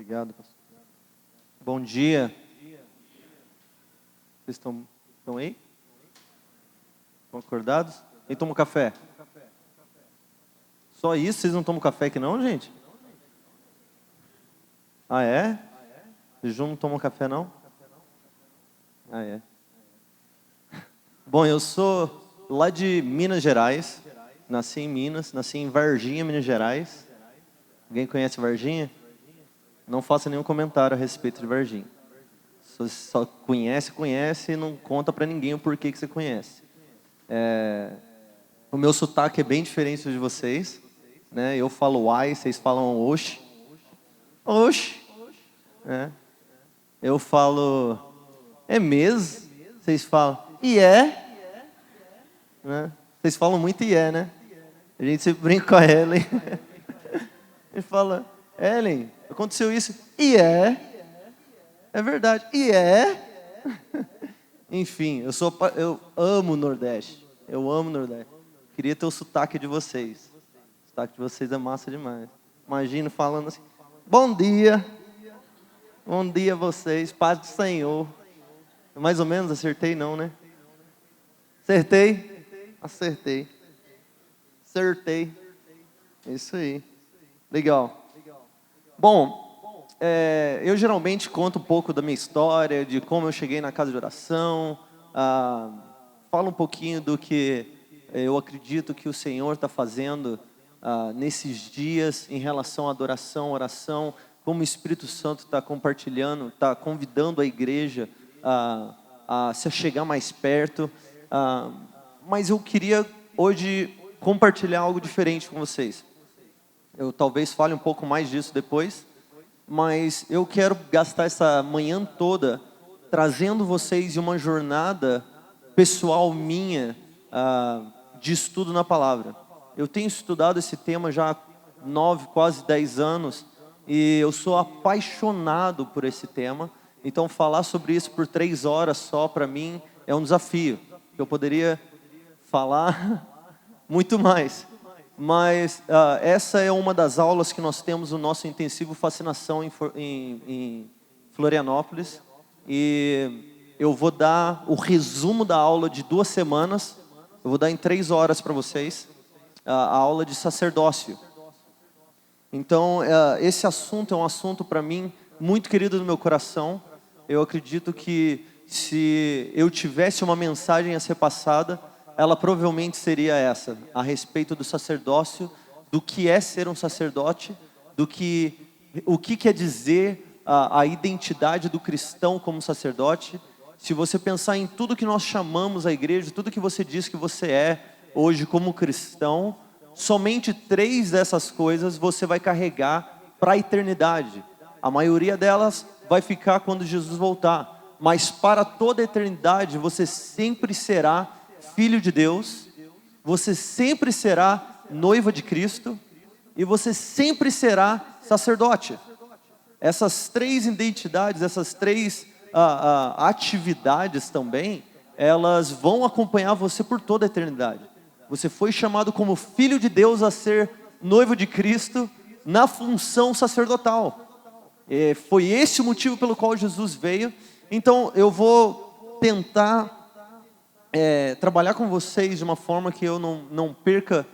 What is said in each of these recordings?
Obrigado, pastor. Bom dia. Vocês estão aí? Estão acordados? Quem toma café? Só isso? Vocês não tomam café aqui não, gente? Ah, é? Jejum não tomam café não? Ah, é. Bom, eu sou lá de Minas Gerais. Nasci em Minas, nasci em Varginha, Minas Gerais. Alguém conhece Varginha? Não faça nenhum comentário a respeito de Varginha. Se você só conhece e não conta pra ninguém o porquê que você conhece. O meu sotaque é bem diferente do de vocês, né? Eu falo uai, vocês falam oxe. Oxe. Né? Eu falo é mesmo, vocês falam e é. Né? Vocês falam muito e é, né? A gente sempre brinca com a Ellen. E fala, Ellen, aconteceu isso. E é. É verdade. E é. Enfim, eu amo o Nordeste. Eu amo o Nordeste. Queria ter o sotaque de vocês. O sotaque de vocês é massa demais. Imagino falando assim, bom dia. Bom dia a vocês, paz do Senhor. Mais ou menos, acertei não, né? Acertei? Acertei. Acertei. É isso aí. Legal. Bom, eu geralmente conto um pouco da minha história, de como eu cheguei na casa de oração, falo um pouquinho do que eu acredito que o Senhor está fazendo nesses dias em relação à adoração, oração, como o Espírito Santo está compartilhando, está convidando a igreja a se chegar mais perto. Mas eu queria hoje compartilhar algo diferente com vocês. Eu talvez fale um pouco mais disso depois, mas eu quero gastar essa manhã toda trazendo vocês em uma jornada pessoal minha de estudo na palavra. Eu tenho estudado esse tema já há 9, quase 10 anos e eu sou apaixonado por esse tema. Então falar sobre isso por 3 horas só para mim é um desafio. Eu poderia falar muito mais. Mas essa é uma das aulas que nós temos no nosso intensivo Fascinação em Florianópolis. E eu vou dar o resumo da aula de 2 semanas. Eu vou dar em 3 horas para vocês. A aula de sacerdócio. Então, esse assunto é um assunto para mim muito querido no meu coração. Eu acredito que se eu tivesse uma mensagem a ser passada, ela provavelmente seria essa, a respeito do sacerdócio, do que é ser um sacerdote, o que quer dizer a identidade do cristão como sacerdote. Se você pensar em tudo que nós chamamos a igreja, tudo que você diz que você é hoje como cristão, somente 3 dessas coisas você vai carregar para a eternidade. A maioria delas vai ficar quando Jesus voltar, mas para toda a eternidade você sempre será filho de Deus, você sempre será noiva de Cristo e você sempre será sacerdote. Essas 3 identidades, essas 3 atividades também, elas vão acompanhar você por toda a eternidade. Você foi chamado como filho de Deus a ser noivo de Cristo na função sacerdotal. Foi esse o motivo pelo qual Jesus veio. Então eu vou tentar trabalhar com vocês de uma forma que eu não perca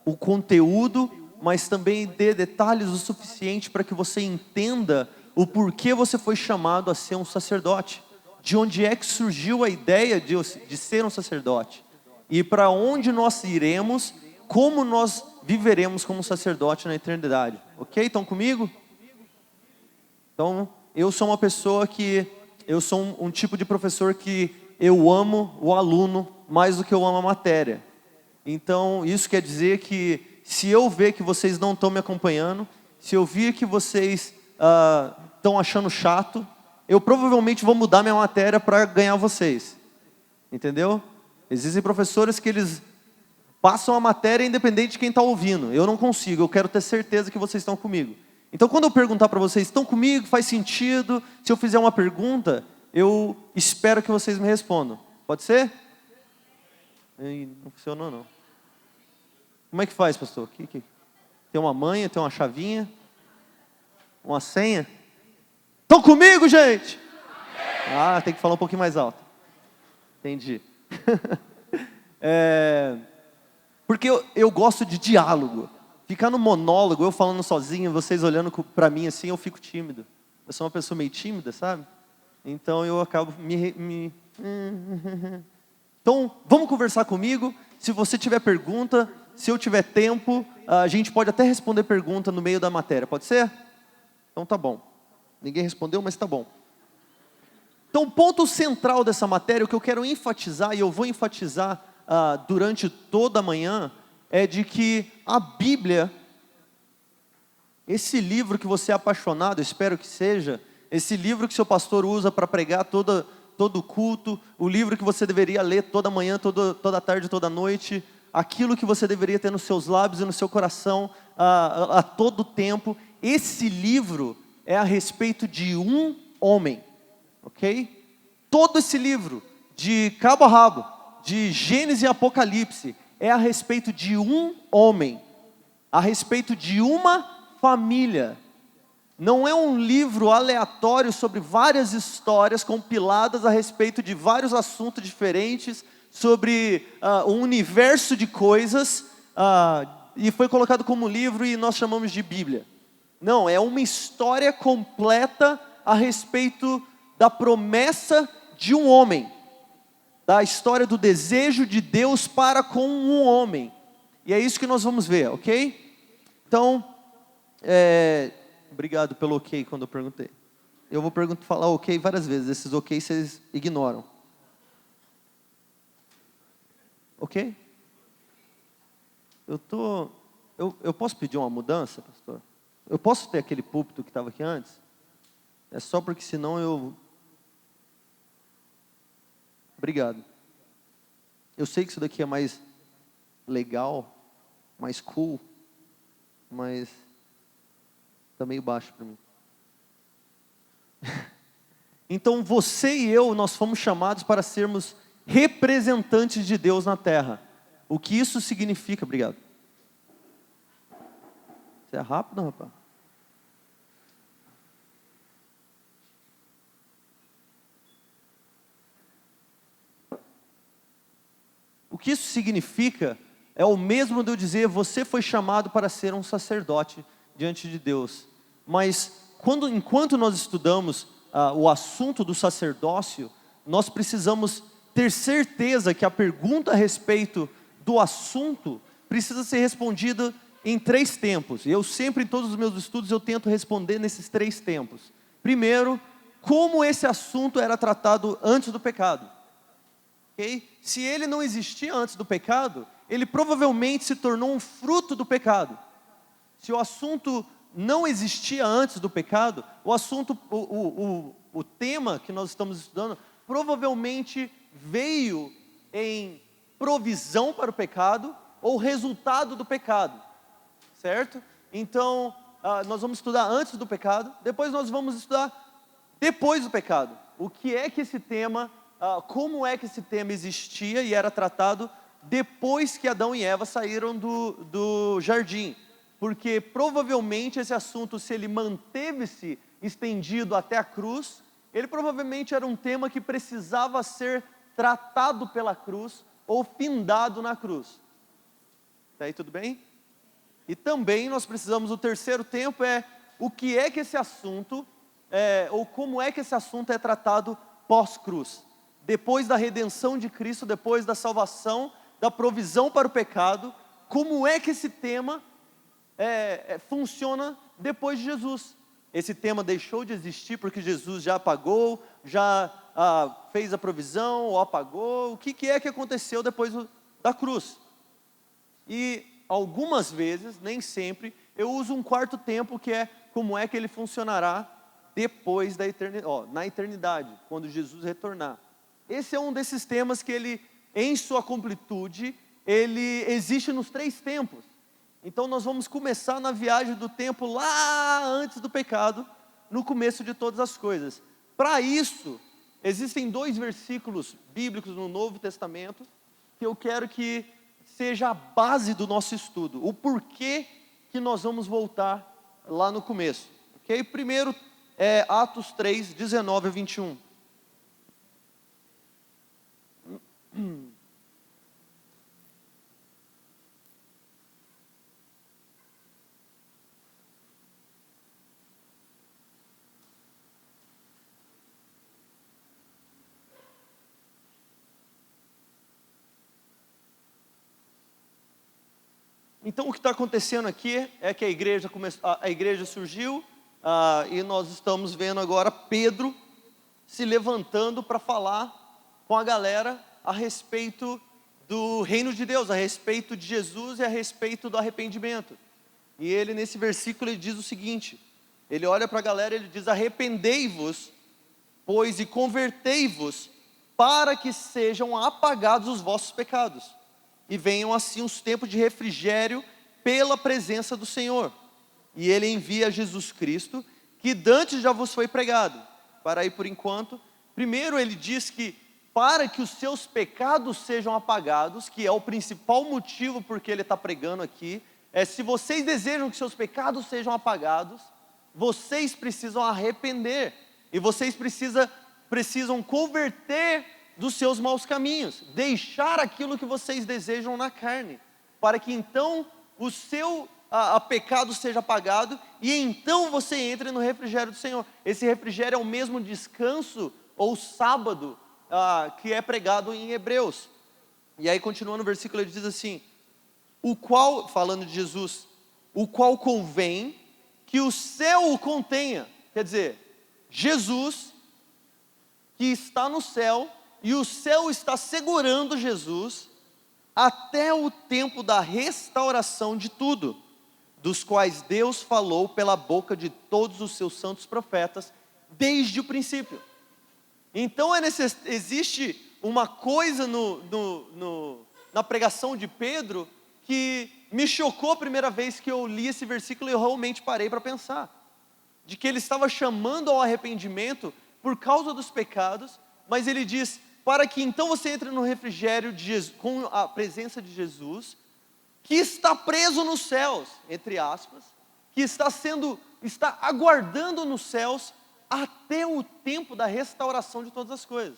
o conteúdo, mas também dê detalhes o suficiente para que você entenda o porquê você foi chamado a ser um sacerdote, de onde é que surgiu a ideia de ser um sacerdote, e para onde nós iremos, como nós viveremos como sacerdote na eternidade. Ok? Estão comigo? Então, eu sou uma pessoa eu sou um tipo de professor que eu amo o aluno mais do que eu amo a matéria. Então, isso quer dizer que se eu ver que vocês não estão me acompanhando, se eu vir que vocês estão achando chato, eu provavelmente vou mudar minha matéria para ganhar vocês. Entendeu? Existem professores que eles passam a matéria independente de quem está ouvindo. Eu não consigo, eu quero ter certeza que vocês estão comigo. Então, quando eu perguntar para vocês, estão comigo? Faz sentido? Se eu fizer uma pergunta, eu espero que vocês me respondam. Pode ser? Não funcionou não. Como é que faz, pastor? Tem uma manha, tem uma chavinha? Uma senha? Estão comigo, gente? Ah, tem que falar um pouquinho mais alto. Entendi. Porque eu gosto de diálogo. Ficar no monólogo, eu falando sozinho, vocês olhando pra mim assim, eu fico tímido. Eu sou uma pessoa meio tímida, sabe? Então eu acabo Então, vamos conversar comigo. Se você tiver pergunta, se eu tiver tempo, a gente pode até responder pergunta no meio da matéria. Pode ser? Então tá bom. Ninguém respondeu, mas tá bom. Então, o ponto central dessa matéria, o que eu quero enfatizar, e eu vou enfatizar durante toda a manhã, é de que a Bíblia, esse livro que você é apaixonado, espero que seja, esse livro que seu pastor usa para pregar todo culto, o livro que você deveria ler toda manhã, toda tarde, toda noite, aquilo que você deveria ter nos seus lábios e no seu coração a todo tempo, esse livro é a respeito de um homem, ok? Todo esse livro, de cabo a rabo, de Gênesis e Apocalipse, é a respeito de um homem, a respeito de uma família. Não é um livro aleatório sobre várias histórias compiladas a respeito de vários assuntos diferentes, sobre um universo de coisas, e foi colocado como livro e nós chamamos de Bíblia. Não, é uma história completa a respeito da promessa de um homem, da história do desejo de Deus para com um homem. E é isso que nós vamos ver, ok? Então, obrigado pelo ok quando eu perguntei. Eu vou falar ok várias vezes, esses ok vocês ignoram. Ok? Eu posso pedir uma mudança, pastor? Eu posso ter aquele púlpito que estava aqui antes? É só porque senão eu... Obrigado. Eu sei que isso daqui é mais legal, mais cool, mas está meio baixo para mim. Então você e eu, nós fomos chamados para sermos representantes de Deus na terra. O que isso significa? Obrigado. Você é rápido, rapaz? O que isso significa é o mesmo de eu dizer, você foi chamado para ser um sacerdote diante de Deus. Mas enquanto nós estudamos o assunto do sacerdócio, nós precisamos ter certeza que a pergunta a respeito do assunto precisa ser respondida em 3 tempos. E eu sempre, em todos os meus estudos, eu tento responder nesses 3 tempos. Primeiro, como esse assunto era tratado antes do pecado. Okay? Se ele não existia antes do pecado, ele provavelmente se tornou um fruto do pecado. Se o assunto não existia antes do pecado, o assunto, o tema que nós estamos estudando, provavelmente veio em provisão para o pecado, ou resultado do pecado, certo? Então, nós vamos estudar antes do pecado, depois nós vamos estudar depois do pecado. O que é que esse tema, como é que esse tema existia e era tratado depois que Adão e Eva saíram do jardim. Porque provavelmente esse assunto, se ele manteve-se estendido até a cruz, ele provavelmente era um tema que precisava ser tratado pela cruz ou findado na cruz. Está aí tudo bem? E também nós precisamos, o terceiro tempo é o que é que esse assunto, ou como é que esse assunto é tratado pós-cruz. Depois da redenção de Cristo, depois da salvação, da provisão para o pecado, como é que esse tema funciona depois de Jesus. Esse tema deixou de existir porque Jesus já apagou, já fez a provisão, ou apagou. O que é que aconteceu depois da cruz? E algumas vezes, nem sempre, eu uso um quarto tempo que é como é que ele funcionará depois da eternidade, na eternidade, quando Jesus retornar. Esse é um desses temas que ele, em sua completude, ele existe nos 3 tempos. Então nós vamos começar na viagem do tempo lá antes do pecado, no começo de todas as coisas. Para isso, existem 2 versículos bíblicos no Novo Testamento, que eu quero que seja a base do nosso estudo. O porquê que nós vamos voltar lá no começo, ok? Primeiro é Atos 3, 19 a 21. Então o que está acontecendo aqui é que a igreja surgiu, e nós estamos vendo agora Pedro se levantando para falar com a galera a respeito do reino de Deus, a respeito de Jesus e a respeito do arrependimento. E ele, nesse versículo, ele diz o seguinte, ele olha para a galera e ele diz: arrependei-vos, pois, e convertei-vos, para que sejam apagados os vossos pecados, e venham assim os tempos de refrigério pela presença do Senhor. E ele envia Jesus Cristo, que dantes já vos foi pregado. Para aí por enquanto, primeiro ele diz que para que os seus pecados sejam apagados, que é o principal motivo porque ele está pregando aqui, se vocês desejam que seus pecados sejam apagados, vocês precisam arrepender, e vocês precisam converter dos seus maus caminhos, deixar aquilo que vocês desejam na carne, para que então o seu pecado seja apagado, e então você entre no refrigério do Senhor. Esse refrigério é o mesmo descanso, ou sábado, que é pregado em Hebreus. E aí continuando o versículo, ele diz assim, o qual, falando de Jesus, o qual convém que o céu o contenha, quer dizer, Jesus, que está no céu, e o céu está segurando Jesus, até o tempo da restauração de tudo, dos quais Deus falou pela boca de todos os seus santos profetas, desde o princípio. Então existe uma coisa na pregação de Pedro, que me chocou a primeira vez que eu li esse versículo, e eu realmente parei para pensar, de que ele estava chamando ao arrependimento por causa dos pecados, mas ele diz, para que então você entre no refrigério de Jesus, com a presença de Jesus, que está preso nos céus, entre aspas, que está aguardando nos céus, até o tempo da restauração de todas as coisas.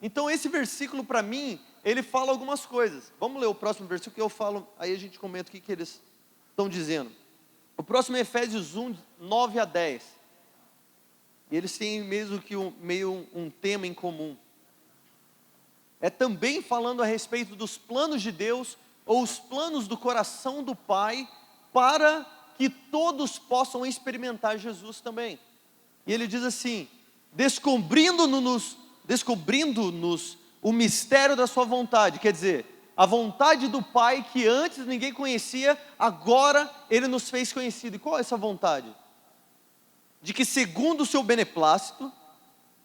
Então esse versículo para mim, ele fala algumas coisas. Vamos ler o próximo versículo que eu falo, aí a gente comenta o que eles estão dizendo. O próximo é Efésios 1, 9 a 10. E eles têm mesmo que meio um tema em comum. É também falando a respeito dos planos de Deus, ou os planos do coração do Pai, para que todos possam experimentar Jesus também. E ele diz assim, descobrindo-nos o mistério da sua vontade, quer dizer, a vontade do Pai que antes ninguém conhecia, agora Ele nos fez conhecido. E qual é essa vontade? De que segundo o seu beneplácito,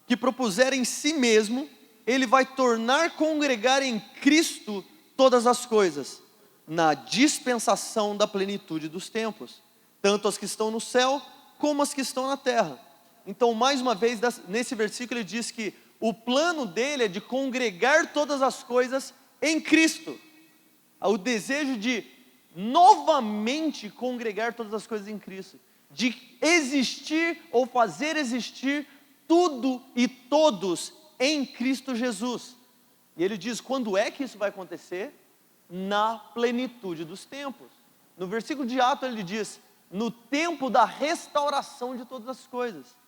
que propuser em si mesmo, Ele vai tornar congregar em Cristo todas as coisas, na dispensação da plenitude dos tempos, tanto as que estão no céu, como as que estão na terra. Então, mais uma vez, nesse versículo ele diz que o plano dele é de congregar todas as coisas em Cristo. O desejo de novamente congregar todas as coisas em Cristo, de existir ou fazer existir tudo e todos em Cristo Jesus. E ele diz, quando é que isso vai acontecer? Na plenitude dos tempos. No versículo de Atos ele diz, no tempo da restauração de todas as coisas.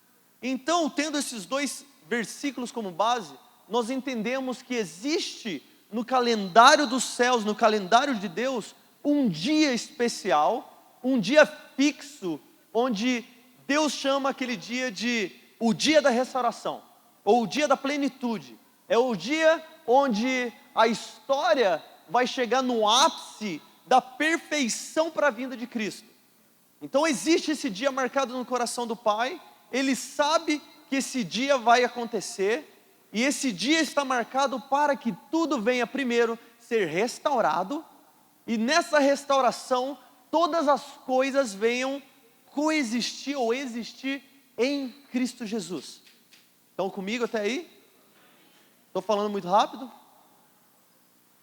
Então, tendo esses dois versículos como base, nós entendemos que existe no calendário dos céus, no calendário de Deus, um dia especial, um dia fixo, onde Deus chama aquele dia de o dia da restauração, ou o dia da plenitude. É o dia onde a história vai chegar no ápice da perfeição para a vinda de Cristo. Então existe esse dia marcado no coração do Pai, Ele sabe que esse dia vai acontecer, e esse dia está marcado para que tudo venha primeiro ser restaurado, e nessa restauração todas as coisas venham coexistir ou existir em Cristo Jesus. Estão comigo até aí? Estou falando muito rápido?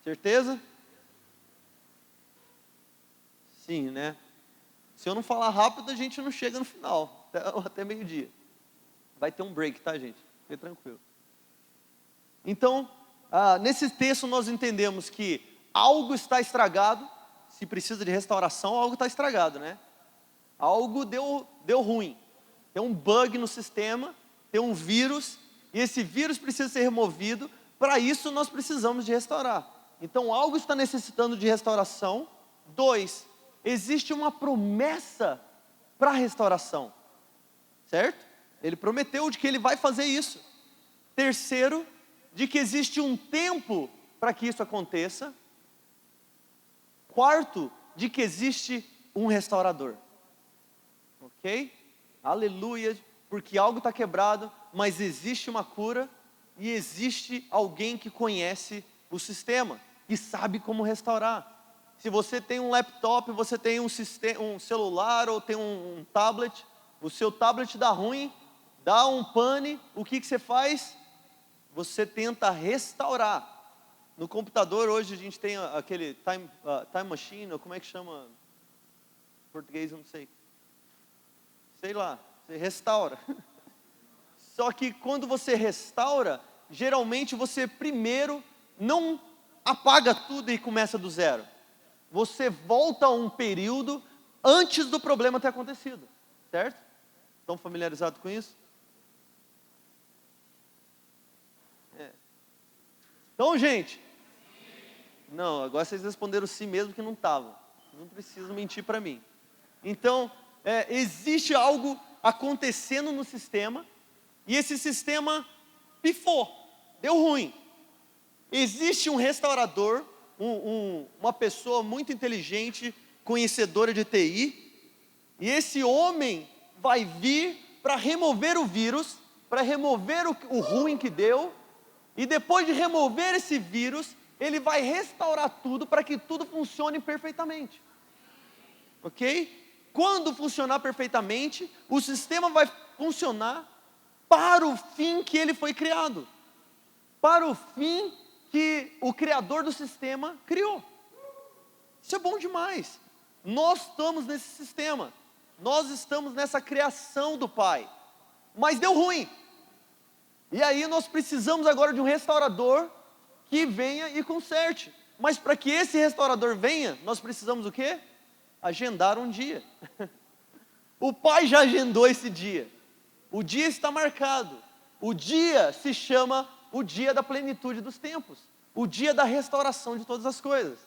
Certeza? Sim, né? Se eu não falar rápido, a gente não chega no final, até meio-dia. Vai ter um break, tá, gente? Fique tranquilo. Então, nesse texto nós entendemos que algo está estragado. Se precisa de restauração, algo está estragado, né? Algo deu ruim. Tem um bug no sistema, tem um vírus, e esse vírus precisa ser removido. Para isso nós precisamos de restaurar. Então algo está necessitando de restauração. 2, existe uma promessa para a restauração, certo? Ele prometeu de que ele vai fazer isso. 3, de que existe um tempo para que isso aconteça. 4, de que existe um restaurador. Ok? Aleluia, porque algo está quebrado, mas existe uma cura e existe alguém que conhece o sistema, que sabe como restaurar. Se você tem um laptop, você tem um celular ou tem um tablet, o seu tablet dá ruim, dá um pane, o que você faz? Você tenta restaurar. No computador hoje a gente tem aquele time machine, ou como é que chama? Em português eu não sei. Sei lá, você restaura. Só que quando você restaura, geralmente você primeiro não apaga tudo e começa do zero. Você volta a um período antes do problema ter acontecido, certo? Estão familiarizados com isso? Então, gente, não, agora vocês responderam sim mesmo que não estavam. Não precisam mentir para mim. Então, existe algo acontecendo no sistema, e esse sistema pifou, deu ruim. Existe um restaurador, uma pessoa muito inteligente, conhecedora de TI, e esse homem vai vir para remover o vírus, para remover o ruim que deu, e depois de remover esse vírus, ele vai restaurar tudo para que tudo funcione perfeitamente. Ok? Quando funcionar perfeitamente, o sistema vai funcionar para o fim que ele foi criado, para o fim que o criador do sistema criou. Isso é bom demais. Nós estamos nesse sistema, nós estamos nessa criação do Pai, mas deu ruim. E aí nós precisamos agora de um restaurador que venha e conserte. Mas para que esse restaurador venha, nós precisamos o quê? Agendar um dia. O Pai já agendou esse dia. O dia está marcado. O dia se chama o dia da plenitude dos tempos. O dia da restauração de todas as coisas.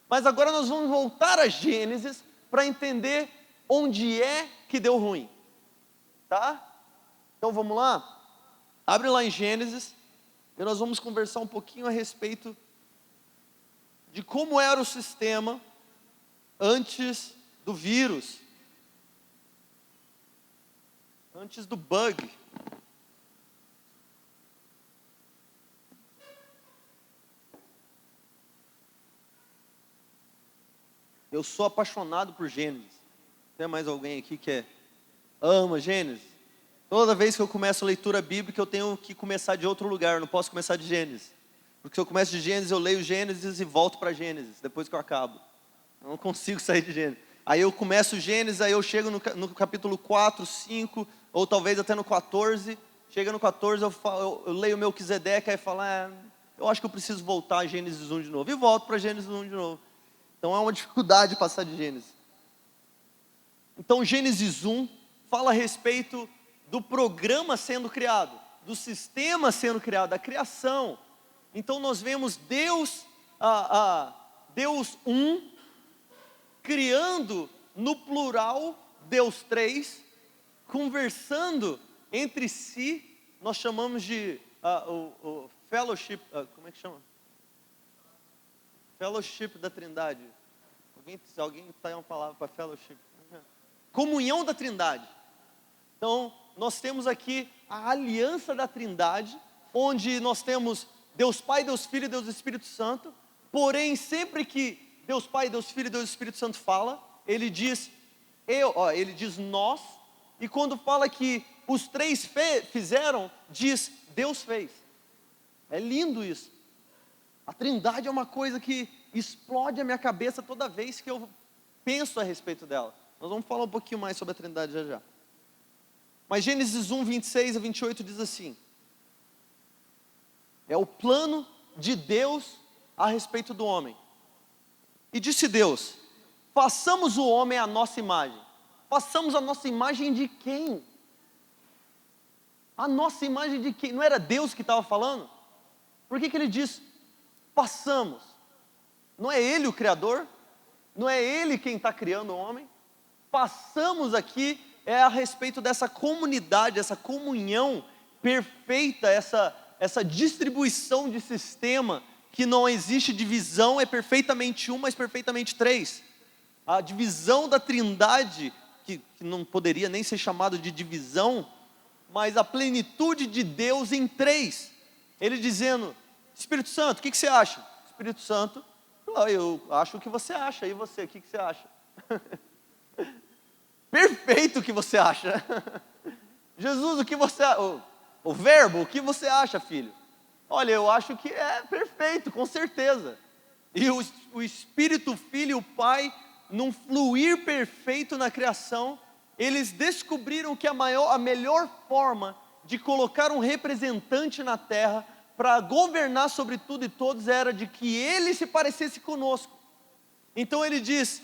Mas agora nós vamos voltar a Gênesis para entender onde é que deu ruim. Tá? Então vamos lá? Abre lá em Gênesis e nós vamos conversar um pouquinho a respeito de como era o sistema antes do vírus, antes do bug. Eu sou apaixonado por Gênesis. Tem mais alguém aqui que ama Gênesis? Toda vez que eu começo a leitura bíblica, eu tenho que começar de outro lugar, eu não posso começar de Gênesis. Porque se eu começo de Gênesis, eu leio Gênesis e volto para Gênesis, depois que eu acabo. Eu não consigo sair de Gênesis. Aí eu começo Gênesis, aí eu chego no capítulo 4, 5, ou talvez até no 14. Chega no 14, eu leio Melquisedeque, aí falo, eu acho que eu preciso voltar a Gênesis 1 de novo. E volto para Gênesis 1 de novo. Então é uma dificuldade passar de Gênesis. Então Gênesis 1 fala a respeito do programa sendo criado, do sistema sendo criado, da criação. Então nós vemos Deus um, criando no plural, Deus três, conversando entre si. Nós chamamos de o fellowship, como é que chama? Fellowship da Trindade. Alguém tem uma palavra para fellowship? Comunhão da Trindade. Então, nós temos aqui a aliança da Trindade, onde nós temos Deus Pai, Deus Filho e Deus Espírito Santo. Porém, sempre que Deus Pai, Deus Filho e Deus Espírito Santo fala, ele diz ele diz nós. E quando fala que os três fizeram, diz Deus fez. É lindo isso. A Trindade é uma coisa que explode a minha cabeça toda vez que eu penso a respeito dela. Nós vamos falar um pouquinho mais sobre a Trindade já já. Mas Gênesis 1, 26 a 28 diz assim: é o plano de Deus a respeito do homem. E disse Deus: façamos o homem à nossa imagem. Façamos a nossa imagem de quem? A nossa imagem de quem? Não era Deus que estava falando? Por que ele diz façamos? Não é Ele o Criador? Não é Ele quem está criando o homem? Façamos aqui é a respeito dessa comunidade, essa comunhão perfeita, essa distribuição de sistema, que não existe divisão, é perfeitamente um, mas perfeitamente três. A divisão da Trindade, que não poderia nem ser chamado de divisão, mas a plenitude de Deus em três. Ele dizendo: Espírito Santo, o que você acha? Espírito Santo: eu acho o que você acha, e você, o que você acha? Perfeito o que você acha. Jesus, o que você acha? O verbo, o que você acha, filho? Olha, eu acho que é perfeito, com certeza. E o Espírito, o Filho e o Pai, num fluir perfeito na criação, eles descobriram que a melhor forma de colocar um representante na terra para governar sobre tudo e todos era de que ele se parecesse conosco. Então ele diz: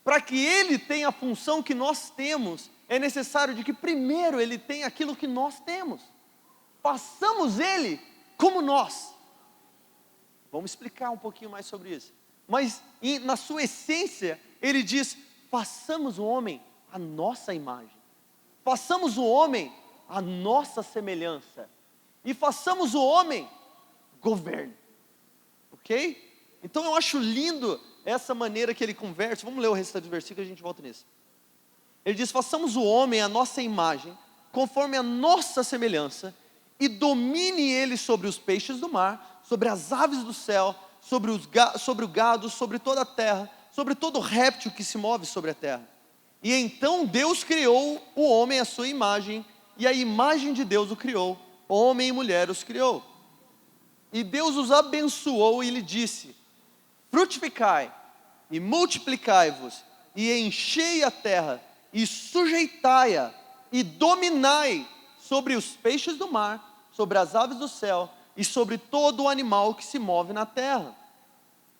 para que ele tenha a função que nós temos, é necessário de que primeiro ele tenha aquilo que nós temos. Façamos ele como nós. Vamos explicar um pouquinho mais sobre isso. Mas na sua essência, ele diz: façamos o homem à nossa imagem. Façamos o homem à nossa semelhança. E façamos o homem governe. Ok? Então eu acho lindo essa maneira que ele conversa. Vamos ler o restante do versículo e a gente volta nisso. Ele diz: façamos o homem à nossa imagem, conforme a nossa semelhança, e domine ele sobre os peixes do mar, sobre as aves do céu, sobre o gado, sobre toda a terra, sobre todo réptil que se move sobre a terra. E então Deus criou o homem à sua imagem, e a imagem de Deus o criou, homem e mulher os criou. E Deus os abençoou e lhe disse: frutificai e multiplicai-vos, e enchei a terra, e sujeitai-a, e dominai sobre os peixes do mar, sobre as aves do céu, e sobre todo o animal que se move na terra.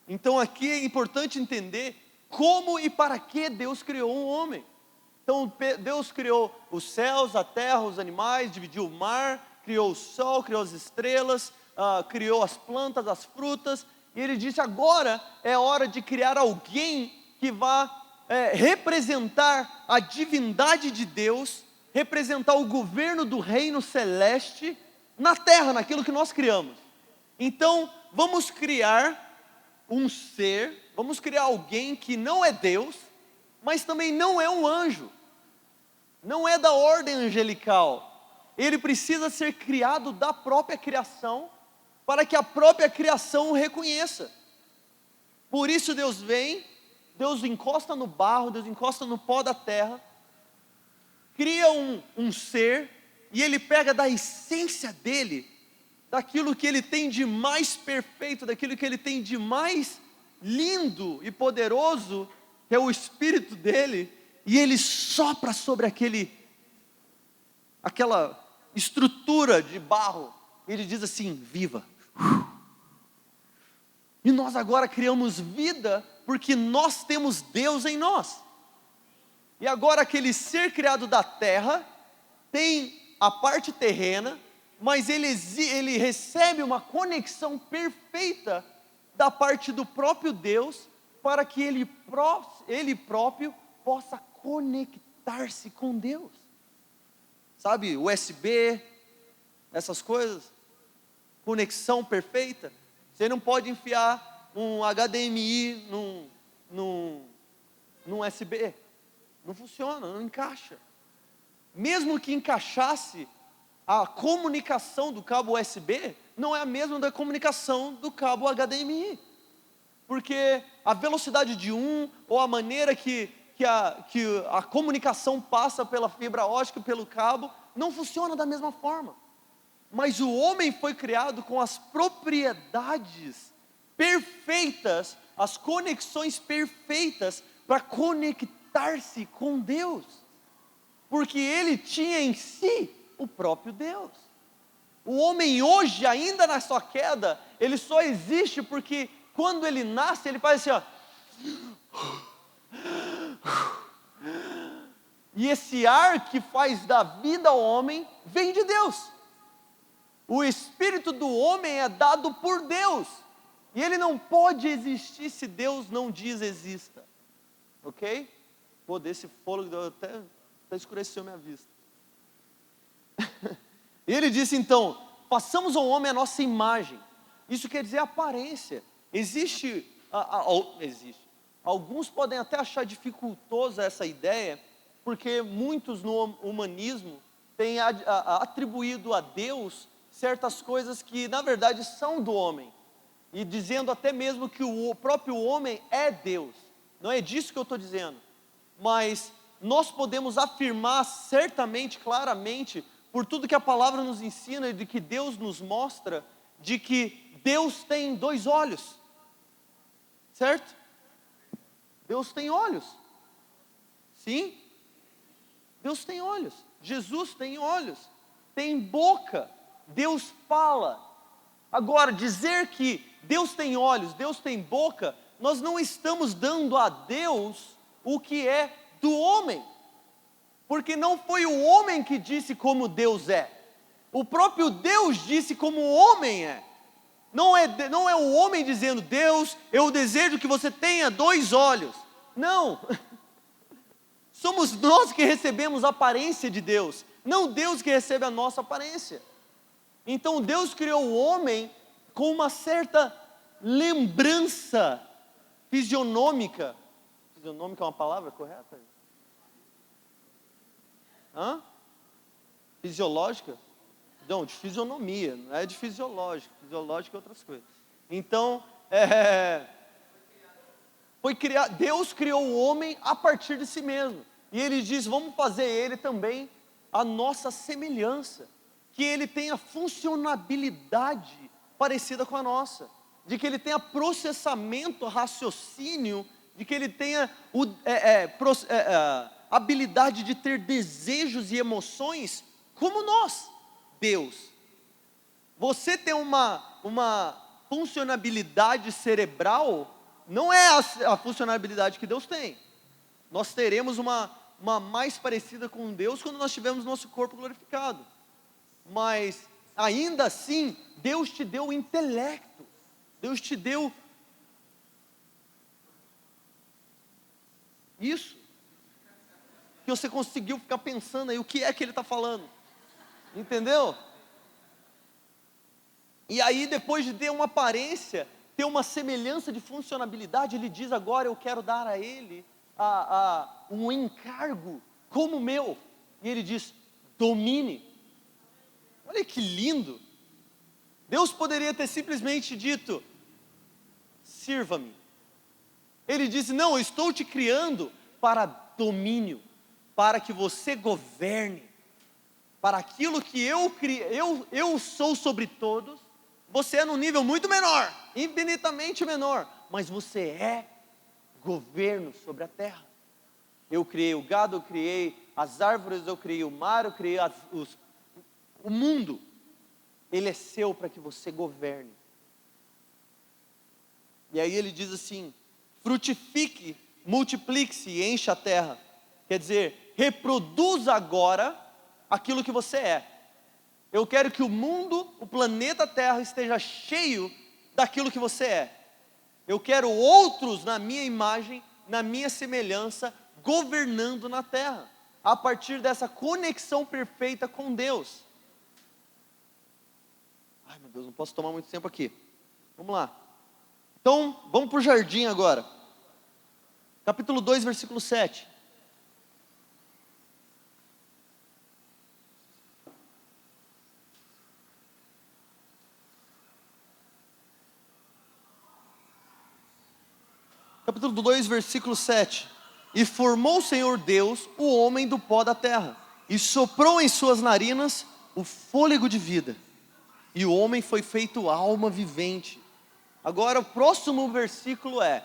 Então aqui é importante entender como e para que Deus criou o homem. Então Deus criou os céus, a terra, os animais, dividiu o mar, criou o sol, criou as estrelas, criou as plantas, as frutas, e ele disse: agora é hora de criar alguém que vá representar a divindade de Deus, representar o governo do reino celeste na terra, naquilo que nós criamos. Então vamos criar um ser, vamos criar alguém que não é Deus, mas também não é um anjo, não é da ordem angelical. Ele precisa ser criado da própria criação, para que a própria criação o reconheça. Por isso Deus vem, Deus encosta no barro, Deus encosta no pó da terra, cria um ser, e ele pega da essência dele, daquilo que ele tem de mais perfeito, daquilo que ele tem de mais lindo e poderoso, que é o Espírito dele, e ele sopra sobre aquela estrutura de barro, ele diz assim: viva. E nós agora criamos vida, porque nós temos Deus em nós. E agora aquele ser criado da terra, tem a parte terrena, mas ele recebe uma conexão perfeita da parte do próprio Deus, para que ele próprio possa conectar-se com Deus. Sabe, USB, essas coisas, conexão perfeita. Você não pode enfiar um HDMI num USB, não funciona, não encaixa. Mesmo que encaixasse, a comunicação do cabo USB não é a mesma da comunicação do cabo HDMI, porque a velocidade de ou a maneira que a comunicação passa pela fibra ótica, pelo cabo, não funciona da mesma forma. Mas o homem foi criado com as propriedades perfeitas, as conexões perfeitas para conectar conectar-se com Deus, porque ele tinha em si o próprio Deus. O homem hoje, ainda na sua queda, ele só existe porque quando ele nasce, ele faz assim, ó. E esse ar que faz da vida ao homem, vem de Deus. O espírito do homem é dado por Deus. E ele não pode existir se Deus não diz exista. Ok? Pô, desse fôlego até escureceu minha vista. E ele disse então, façamos ao homem a nossa imagem. Isso quer dizer aparência. Existe. Alguns podem até achar dificultosa essa ideia, porque muitos no humanismo têm atribuído a Deus certas coisas que na verdade são do homem, e dizendo até mesmo que o próprio homem é Deus. Não é disso que eu estou dizendo, mas nós podemos afirmar certamente, claramente, por tudo que a palavra nos ensina e de que Deus nos mostra, de que Deus tem 2 olhos, certo? Deus tem olhos, sim, Deus tem olhos, Jesus tem olhos, tem boca, Deus fala. Agora, dizer que Deus tem olhos, Deus tem boca, nós não estamos dando a Deus o que é do homem, porque não foi o homem que disse como Deus é, o próprio Deus disse como o homem é. Não é o homem dizendo, Deus, eu desejo que você tenha 2 olhos. Não, somos nós que recebemos a aparência de Deus, não Deus que recebe a nossa aparência. Então Deus criou o homem com uma certa lembrança fisionômica. Fisionômica é uma palavra correta? Fisiológica? Não, de fisionomia, não é de fisiológico. Fisiológico é outras coisas. Então, Deus criou o homem a partir de si mesmo. E ele diz, vamos fazer ele também a nossa semelhança. Que ele tenha funcionalidade parecida com a nossa, de que ele tenha processamento, raciocínio, de que ele tenha habilidade de ter desejos e emoções como nós, Deus. Você tem uma funcionalidade cerebral, não é a funcionalidade que Deus tem. Nós teremos uma mais parecida com Deus quando nós tivermos nosso corpo glorificado. Mas, ainda assim, Deus te deu o intelecto, Deus te deu isso, que você conseguiu ficar pensando aí, o que é que ele está falando, entendeu? E aí, depois de ter uma aparência, ter uma semelhança de funcionalidade, ele diz agora, eu quero dar a ele um encargo como meu, e ele diz, domine. Olha que lindo. Deus poderia ter simplesmente dito, sirva-me. Ele disse, não, eu estou te criando para domínio, para que você governe, para aquilo que eu sou sobre todos. Você é num nível muito menor, infinitamente menor, mas você é governo sobre a terra. Eu criei o gado, eu criei as árvores, eu criei o mar, eu criei o mundo, ele é seu para que você governe. E aí ele diz assim, frutifique, multiplique-se e encha a terra. Quer dizer, reproduza agora aquilo que você é. Eu quero que o mundo, o planeta Terra esteja cheio daquilo que você é. Eu quero outros na minha imagem, na minha semelhança, governando na terra, a partir dessa conexão perfeita com Deus. Ai meu Deus, não posso tomar muito tempo aqui. Vamos lá. Então, vamos para o jardim agora. Capítulo 2, versículo 7. Capítulo 2, versículo 7. E formou o Senhor Deus o homem do pó da terra, e soprou em suas narinas o fôlego de vida, e o homem foi feito alma vivente. Agora o próximo versículo é: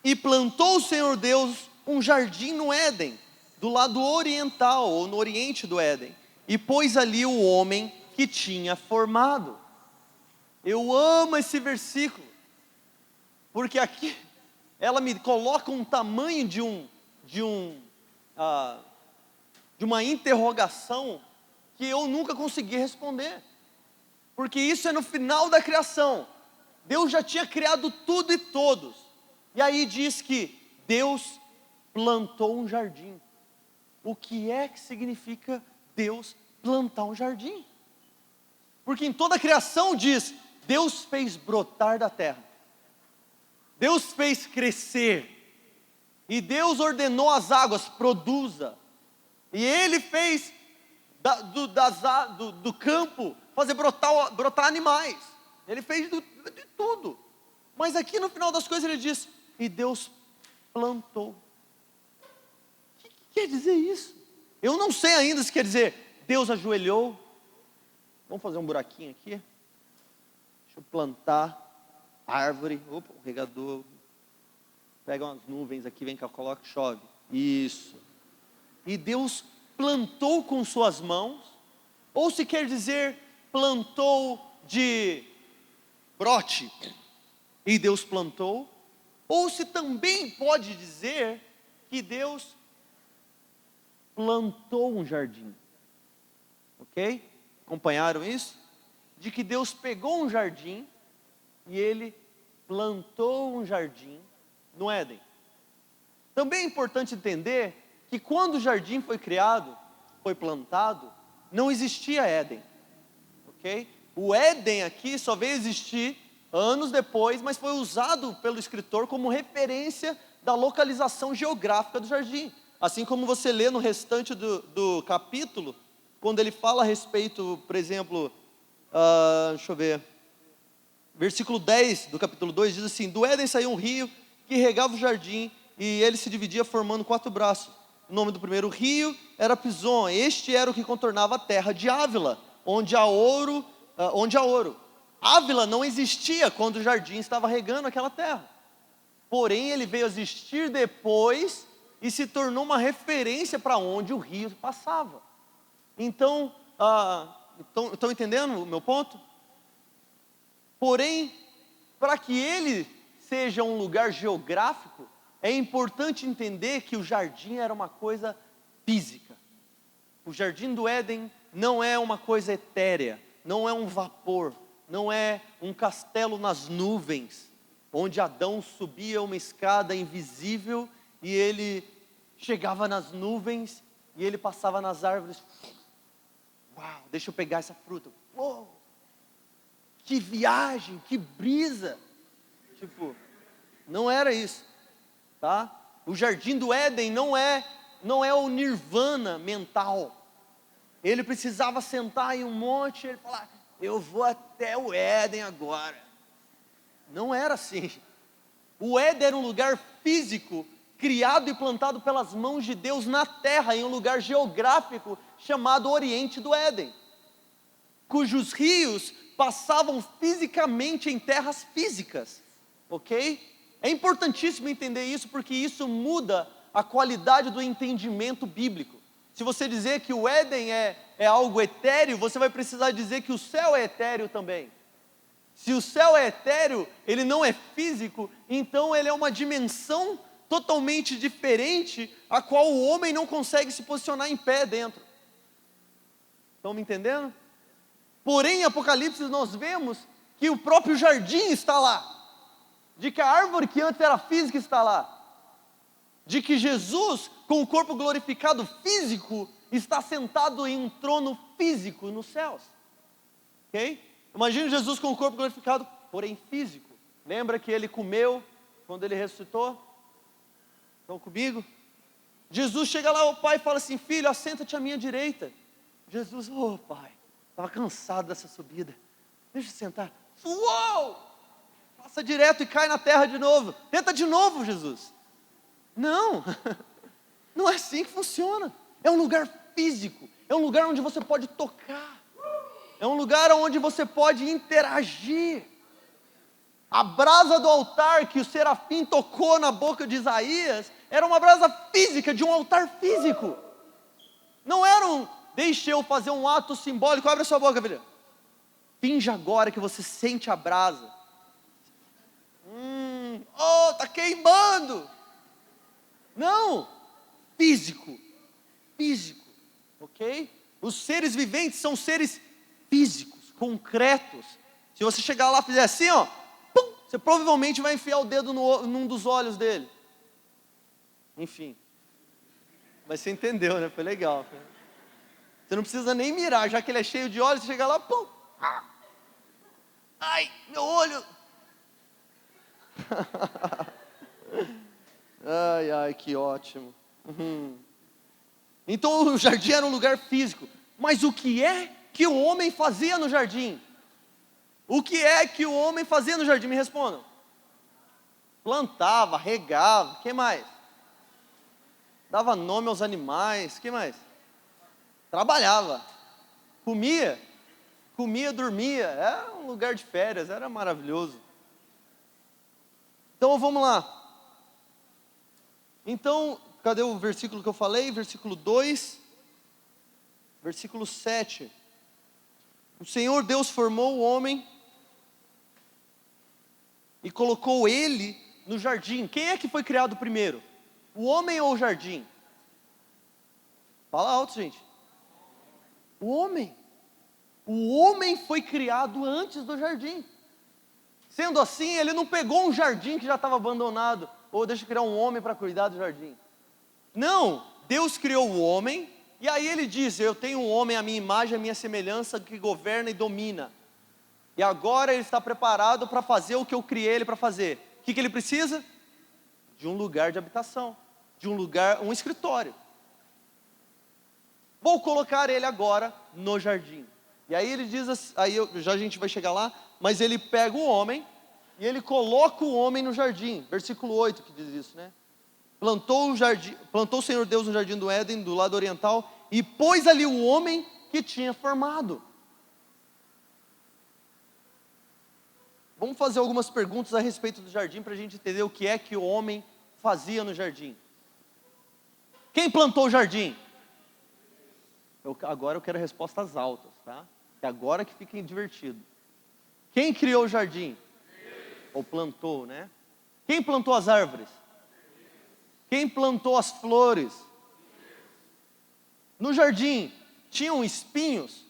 e plantou o Senhor Deus um jardim no Éden, do lado oriental, ou no oriente do Éden, e pôs ali o homem que tinha formado. Eu amo esse versículo, porque aqui ela me coloca um tamanho de uma interrogação que eu nunca consegui responder, porque isso é no final da criação. Deus já tinha criado tudo e todos, e aí diz que Deus plantou um jardim. O que é que significa Deus plantar um jardim? Porque em toda a criação diz, Deus fez brotar da terra, Deus fez crescer, e Deus ordenou as águas, produza, e Ele fez do campo fazer brotar animais, Ele fez de tudo, mas aqui no final das coisas Ele diz, e Deus plantou. O que quer dizer isso? Eu não sei ainda se quer dizer, Deus ajoelhou, vamos fazer um buraquinho aqui, deixa eu plantar árvore, opa, o regador, pega umas nuvens aqui, vem cá, coloca, chove, isso, e Deus plantou com suas mãos, ou se quer dizer, plantou de brote, e Deus plantou, ou se também pode dizer, que Deus plantou um jardim, ok? Acompanharam isso? De que Deus pegou um jardim, e Ele plantou um jardim no Éden. Também é importante entender que quando o jardim foi criado, foi plantado, não existia Éden, ok? O Éden aqui só veio existir anos depois, mas foi usado pelo escritor como referência da localização geográfica do jardim. Assim como você lê no restante do capítulo, quando ele fala a respeito, por exemplo, deixa eu ver, versículo 10 do capítulo 2 diz assim, do Éden saiu um rio que regava o jardim, e ele se dividia formando 4 braços. O nome do primeiro rio era Pison, este era o que contornava a terra de Ávila, onde há ouro. Ávila não existia quando o jardim estava regando aquela terra, porém ele veio a existir depois, e se tornou uma referência para onde o rio passava. Então, estão entendendo o meu ponto? Porém, para que ele seja um lugar geográfico, é importante entender que o jardim era uma coisa física. O jardim do Éden não é uma coisa etérea, não é um vapor, não é um castelo nas nuvens, onde Adão subia uma escada invisível e ele chegava nas nuvens e ele passava nas árvores. Uau, deixa eu pegar essa fruta. Uou, que viagem, que brisa. Tipo, não era isso, tá? O jardim do Éden não é o nirvana mental. Ele precisava sentar em um monte e ele falar, eu vou até o Éden agora. Não era assim. O Éden era um lugar físico, criado e plantado pelas mãos de Deus na terra, em um lugar geográfico chamado Oriente do Éden, cujos rios passavam fisicamente em terras físicas, ok? É importantíssimo entender isso, porque isso muda a qualidade do entendimento bíblico. Se você dizer que o Éden é algo etéreo, você vai precisar dizer que o céu é etéreo também. Se o céu é etéreo, ele não é físico, então ele é uma dimensão totalmente diferente, a qual o homem não consegue se posicionar em pé dentro. Estão me entendendo? Porém, em Apocalipse nós vemos que o próprio jardim está lá, de que a árvore que antes era física está lá, de que Jesus, com o corpo glorificado físico, está sentado em um trono físico nos céus, ok? Imagine Jesus com o corpo glorificado, porém físico. Lembra que ele comeu quando ele ressuscitou? Estão comigo? Jesus chega lá ao pai e fala assim, filho, assenta-te à minha direita. Jesus, pai, estava cansado dessa subida, deixa eu sentar. Uou! Passa direto e cai na terra de novo. Tenta de novo, Jesus. Não, não é assim que funciona. É um lugar físico, é um lugar onde você pode tocar, é um lugar onde você pode interagir. A brasa do altar que o serafim tocou na boca de Isaías Era uma brasa física, de um altar físico. Não era deixa eu fazer um ato simbólico. Abre a sua boca, filha. Finge agora que você sente a brasa. Oh, tá queimando. Não, físico, ok? Os seres viventes são seres físicos, concretos. Se você chegar lá e fizer assim, ó, pum, você provavelmente vai enfiar o dedo num dos olhos dele. Enfim, mas você entendeu, né? Foi legal. Você não precisa nem mirar, já que ele é cheio de olhos, você chega lá, pum. Ai, meu olho. Ai, que ótimo. Então o jardim era um lugar físico. Mas o que é que o homem fazia no jardim? O que é que o homem fazia no jardim? Me respondam. Plantava, regava, o que mais? Dava nome aos animais, o que mais? Trabalhava, comia, dormia. Era um lugar de férias, era maravilhoso. Então vamos lá. Então, cadê o versículo que eu falei? Versículo 2, versículo 7. O Senhor Deus formou o homem e colocou ele no jardim. Quem é que foi criado primeiro? O homem ou o jardim? Fala alto, gente. O homem. O homem foi criado antes do jardim. Sendo assim, ele não pegou um jardim que já estava abandonado, ou deixa eu criar um homem para cuidar do jardim. Não, Deus criou o homem, e aí ele diz, eu tenho um homem à minha imagem, à minha semelhança, que governa e domina. E agora ele está preparado para fazer o que eu criei ele para fazer. O que ele precisa? De um lugar de habitação, de um lugar, um escritório. Vou colocar ele agora no jardim. E aí ele diz, já a gente vai chegar lá, mas ele pega o homem e ele coloca o homem no jardim. Versículo 8 que diz isso, né? Plantou o Senhor Deus no jardim do Éden, do lado oriental, e pôs ali o homem que tinha formado. Vamos fazer algumas perguntas a respeito do jardim para a gente entender o que é que o homem fazia no jardim. Quem plantou o jardim? Agora eu quero respostas altas, tá? É agora que fica divertido. Quem criou o jardim? Ou plantou, né? Quem plantou as árvores? Quem plantou as flores? No jardim, tinham espinhos?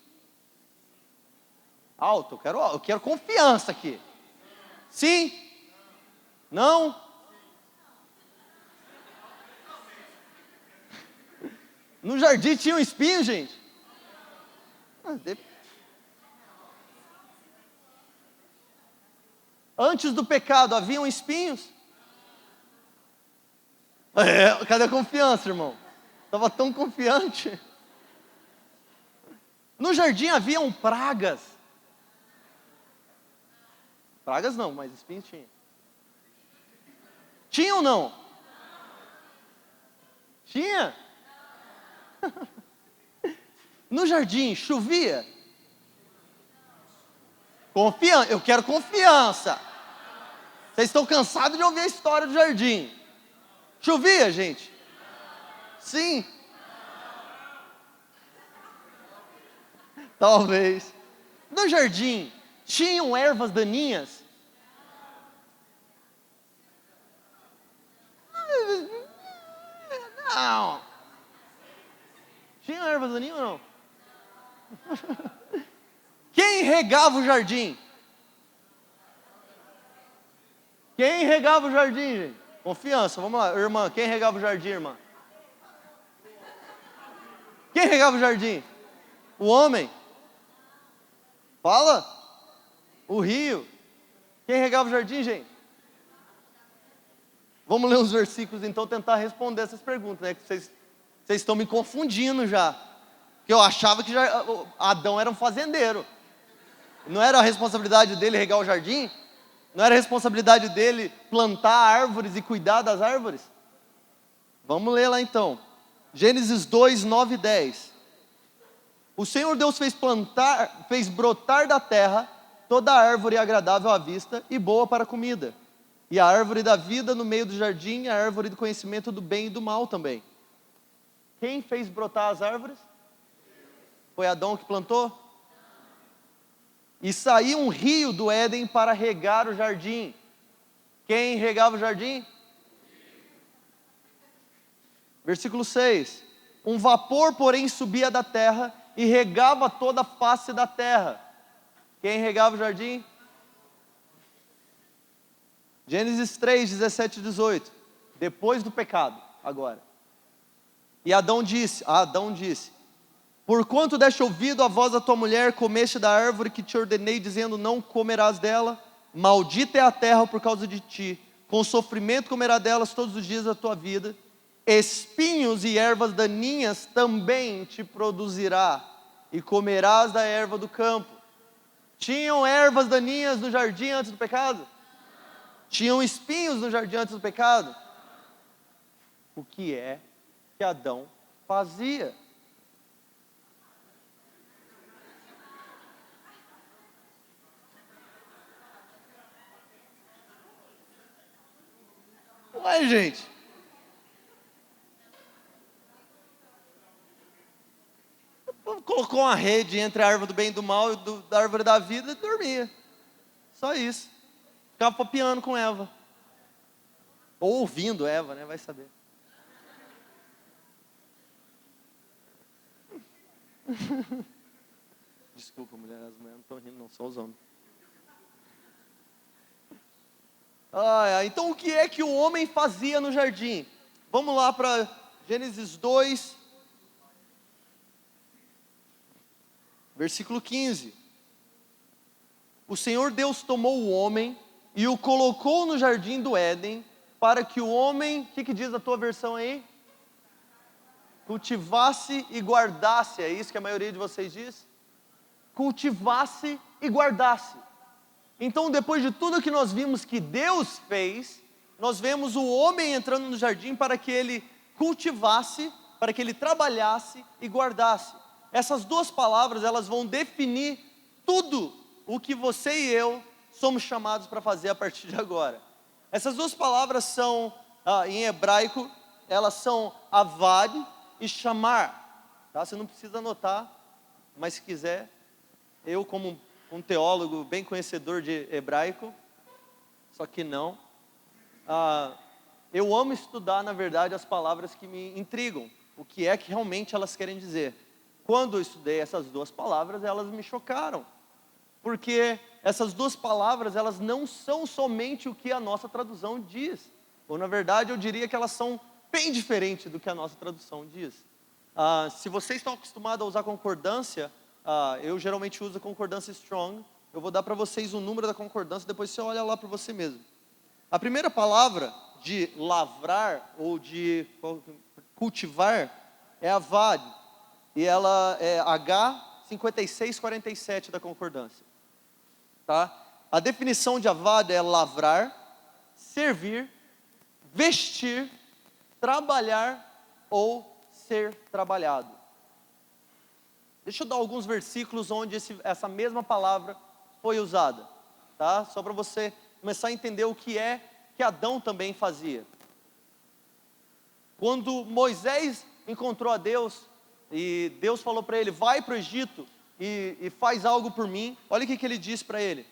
Alto, eu quero confiança aqui. Sim? Não? No jardim tinham espinhos, gente? Antes do pecado haviam espinhos? Cadê a confiança, irmão? Estava tão confiante. No jardim haviam pragas. Pragas não, mas espinhos tinha. Tinha ou não? Tinha? No jardim chovia? Confiança, eu quero confiança. Vocês estão cansados de ouvir a história do jardim. Chovia, gente? Sim. Talvez. No jardim, tinham ervas daninhas? Não. Tinham ervas daninhas ou não? Quem regava o jardim? Quem regava o jardim, gente? Confiança, vamos lá, irmã, quem regava o jardim, irmã? Quem regava o jardim? O homem? Fala. O rio. Quem regava o jardim, gente? Vamos ler uns versículos, então, tentar responder essas perguntas, né? Que vocês estão me confundindo já. Porque eu achava que Adão era um fazendeiro. Não era a responsabilidade dele regar o jardim? Não era a responsabilidade dele plantar árvores e cuidar das árvores? Vamos ler lá então. Gênesis 2, 9 e 10. O Senhor Deus fez brotar da terra toda árvore agradável à vista e boa para a comida. E a árvore da vida no meio do jardim, a árvore do conhecimento do bem e do mal também. Quem fez brotar as árvores? Foi Adão que plantou? E saiu um rio do Éden para regar o jardim. Quem regava o jardim? Versículo 6. Um vapor, porém, subia da terra e regava toda a face da terra. Quem regava o jardim? Gênesis 3, 17 e 18. Depois do pecado, agora. E Adão disse, porquanto deste ouvido à voz da tua mulher, comeste da árvore que te ordenei, dizendo, não comerás dela, maldita é a terra por causa de ti, com sofrimento comerás delas todos os dias da tua vida, espinhos e ervas daninhas também te produzirá, e comerás da erva do campo. Tinham ervas daninhas no jardim antes do pecado? Tinham espinhos no jardim antes do pecado? O que é que Adão fazia? Ué, gente. Colocou uma rede entre a árvore do bem e do mal e da árvore da vida e dormia. Só isso. Ficava papeando com Eva. Ou ouvindo Eva, né? Vai saber. Desculpa, mulher, as mulheres não estão rindo, não, só os homens. Então o que é que o homem fazia no jardim? Vamos lá para Gênesis 2, versículo 15. O Senhor Deus tomou o homem e o colocou no jardim do Éden, para que o homem, o que diz a tua versão aí? Cultivasse e guardasse, é isso que a maioria de vocês diz? Cultivasse e guardasse. Então, depois de tudo que nós vimos que Deus fez, nós vemos o homem entrando no jardim para que ele cultivasse, para que ele trabalhasse e guardasse. Essas duas palavras, elas vão definir tudo o que você e eu somos chamados para fazer a partir de agora. Essas duas palavras são, em hebraico, elas são avad e chamar. Tá? Você não precisa anotar, mas se quiser, eu como um teólogo bem conhecedor de hebraico, só que não. Eu amo estudar, na verdade, as palavras que me intrigam, o que é que realmente elas querem dizer. Quando eu estudei essas duas palavras, elas me chocaram, porque essas duas palavras, elas não são somente o que a nossa tradução diz, ou na verdade eu diria que elas são bem diferentes do que a nossa tradução diz. Se vocês estão acostumados a usar concordância, eu geralmente uso a concordância Strong. Eu vou dar para vocês o número da concordância, depois você olha lá para você mesmo. A primeira palavra de lavrar ou de cultivar é avad, e ela é H5647 da concordância. Tá? A definição de avad é lavrar, servir, vestir, trabalhar ou ser trabalhado. Deixa eu dar alguns versículos onde essa mesma palavra foi usada, tá? Só para você começar a entender o que é que Adão também fazia. Quando Moisés encontrou a Deus, e Deus falou para ele, vai para o Egito e faz algo por mim. Olha o que ele disse para ele.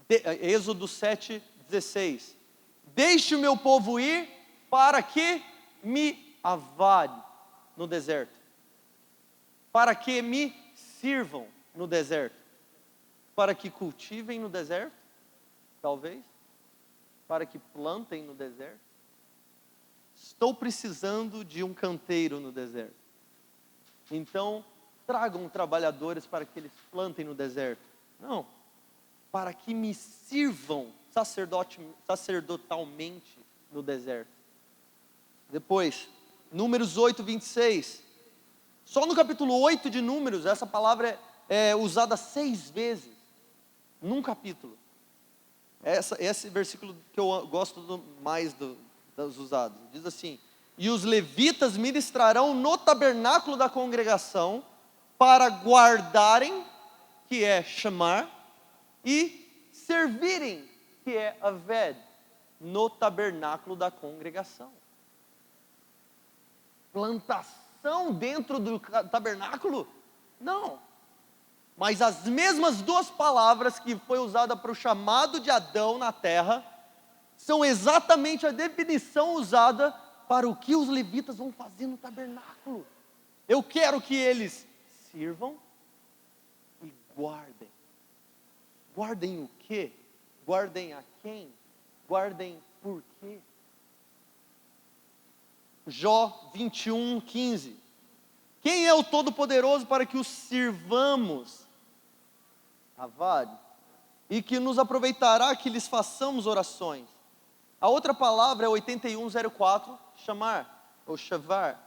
Êxodo 7:16. Deixe o meu povo ir para que me avade no deserto. Para que me sirvam no deserto. Para que cultivem no deserto, talvez. Para que plantem no deserto. Estou precisando de um canteiro no deserto. Então, tragam trabalhadores para que eles plantem no deserto. Não, para que me sirvam sacerdotalmente no deserto. Depois, Números 8:26. Só no capítulo 8 de Números, essa palavra é usada 6 vezes, num capítulo. Esse versículo que eu gosto mais dos usados. Diz assim, e os levitas ministrarão no tabernáculo da congregação para guardarem, que é chamar, e servirem, que é aved. no tabernáculo da congregação. Plantação dentro do tabernáculo? Não. Mas as mesmas duas palavras que foi usada para o chamado de Adão na terra, são exatamente a definição usada para o que os levitas vão fazer no tabernáculo. Eu quero que eles sirvam e guardem. Guardem o quê? Guardem a quem? Guardem por quê? Jó 21:15. Quem é o Todo-Poderoso para que o sirvamos? Avad. E que nos aproveitará que lhes façamos orações. A outra palavra é 81:04, chamar, ou chavar,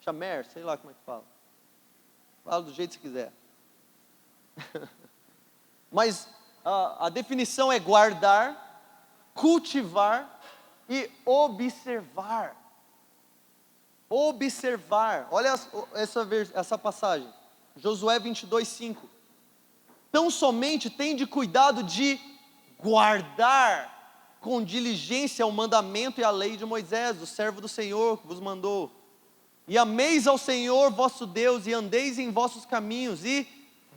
chamer, sei lá como é que fala. Fala do jeito que você quiser. Mas a definição é guardar, cultivar e observar. Observar. Olha essa passagem. Josué 22:5. Tão somente tende cuidado de guardar com diligência o mandamento e a lei de Moisés, o servo do Senhor, que vos mandou. E ameis ao Senhor vosso Deus, e andeis em vossos caminhos, e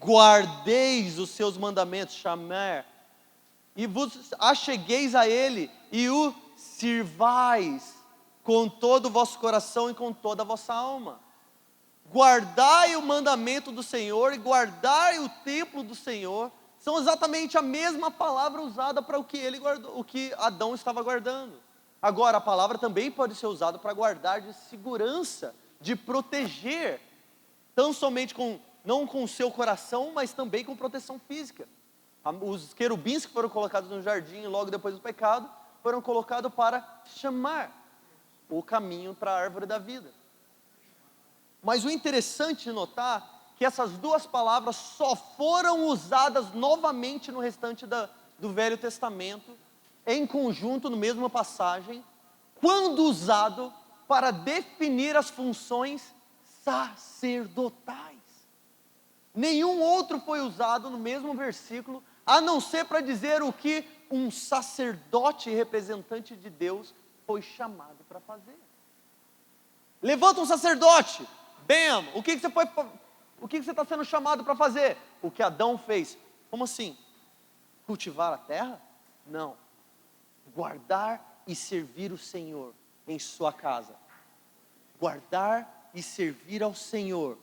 guardeis os seus mandamentos, chamar, e vos achegueis a Ele, e o sirvais com todo o vosso coração e com toda a vossa alma. Guardai o mandamento do Senhor e guardai o templo do Senhor, são exatamente a mesma palavra usada para o que ele guardou, o que Adão estava guardando. Agora, a palavra também pode ser usada para guardar de segurança, de proteger, tão somente não com o seu coração, mas também com proteção física. Os querubins que foram colocados no jardim logo depois do pecado, foram colocados para chamar o caminho para a árvore da vida. Mas o interessante de notar que essas duas palavras só foram usadas novamente no restante do Velho Testamento, em conjunto, no mesma passagem, quando usado para definir as funções sacerdotais. Nenhum outro foi usado no mesmo versículo, a não ser para dizer o que um sacerdote representante de Deus foi chamado para fazer. Levanta um sacerdote, bam, o que você está sendo chamado para fazer? O que Adão fez. Como assim? Cultivar a terra? Não. Guardar e servir o Senhor em sua casa. Guardar e servir ao Senhor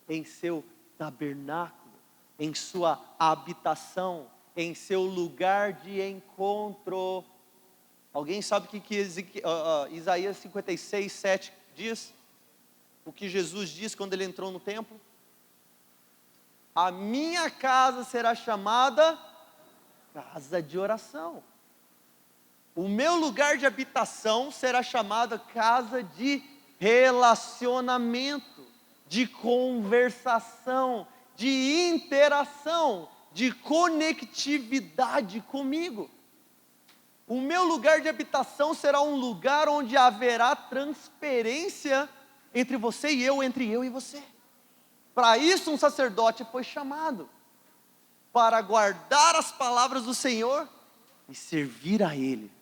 em seu tabernáculo, em sua habitação, em seu lugar de encontro. Alguém sabe o que Isaías 56:7 diz? O que Jesus disse quando ele entrou no templo? A minha casa será chamada casa de oração. O meu lugar de habitação será chamada casa de relacionamento, de conversação, de interação, de conectividade comigo. O meu lugar de habitação será um lugar onde haverá transferência entre você e eu, entre eu e você. Para isso um sacerdote foi chamado, para guardar as palavras do Senhor e servir a Ele.